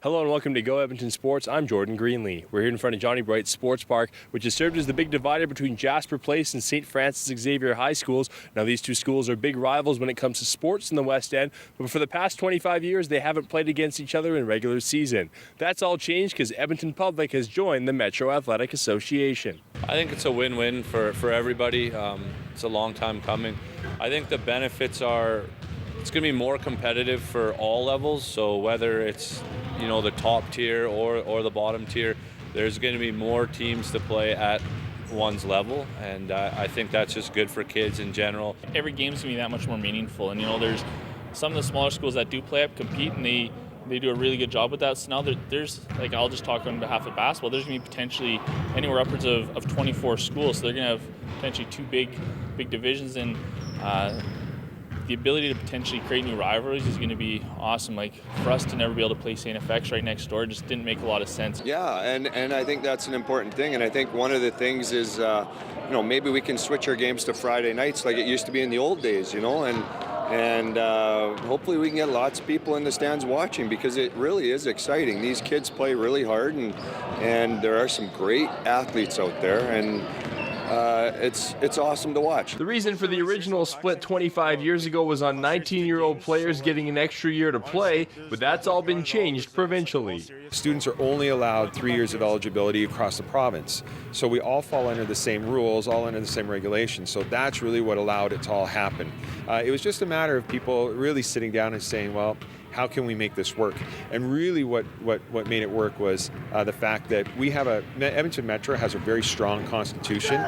Hello and welcome to Go Edmonton Sports. I'm Jordan Greenlee. We're here in front of Johnny Bright's Sports Park, which has served as the big divider between Jasper Place and St. Francis Xavier High Schools. Now, these two schools are big rivals when it comes to sports in the West End, but for the past 25 years, they haven't played against each other in regular season. That's all changed because Edmonton Public has joined the Metro Athletic Association. I think it's a win-win for everybody. It's a long time coming. I think the benefits are it's going to be more competitive for all levels. So whether it's the top tier or the bottom tier, there's going to be more teams to play at one's level, and I think that's just good for kids in general. Every game's going to be that much more meaningful, and there's some of the smaller schools that do play up, compete, and they do a really good job with that. So now there's I'll just talk on behalf of basketball, there's going to be potentially anywhere upwards of 24 schools, so they're going to have potentially two big divisions, and the ability to potentially create new rivalries is going to be awesome. For us to never be able to play St. FX right next door just didn't make a lot of sense. Yeah, and I think that's an important thing. And I think one of the things is, maybe we can switch our games to Friday nights like it used to be in the old days, and hopefully we can get lots of people in the stands watching, because it really is exciting. These kids play really hard, and there are some great athletes out there, and it's awesome to watch. The reason for the original split 25 years ago was on 19-year-old players getting an extra year to play, but that's all been changed provincially. Students are only allowed 3 years of eligibility across the province. So we all fall under the same rules, all under the same regulations. So that's really what allowed it to all happen. It was just a matter of people really sitting down and saying, well, how can we make this work? And really what made it work was the fact that Edmonton Metro has a very strong constitution.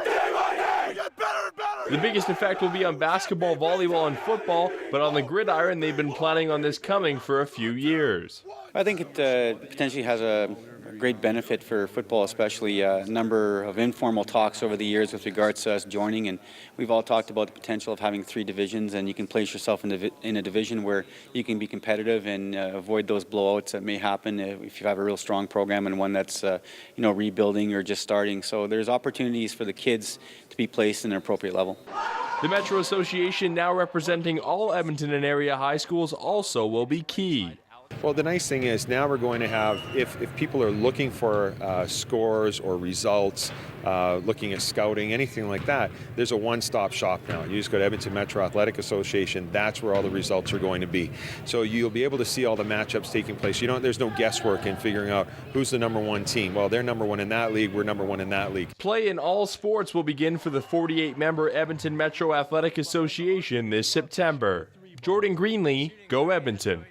The biggest effect will be on basketball, volleyball, and football, but on the gridiron, they've been planning on this coming for a few years. I think it potentially has a great benefit for football, especially a number of informal talks over the years with regards to us joining, and we've all talked about the potential of having 3 divisions, and you can place yourself in a division where you can be competitive and avoid those blowouts that may happen if you have a real strong program and one that's rebuilding or just starting. So there's opportunities for the kids to be placed in an appropriate level. The Metro Association, now representing all Edmonton and area high schools, also will be key. Well, the nice thing is now we're going to have, if people are looking for scores or results, looking at scouting, anything like that, there's a one-stop shop now. You just go to Edmonton Metro Athletic Association, that's where all the results are going to be. So you'll be able to see all the matchups taking place. There's no guesswork in figuring out who's the number one team. Well, they're number one in that league, we're number one in that league. Play in all sports will begin for the 48-member Edmonton Metro Athletic Association this September. Jordan Greenlee, Go Edmonton.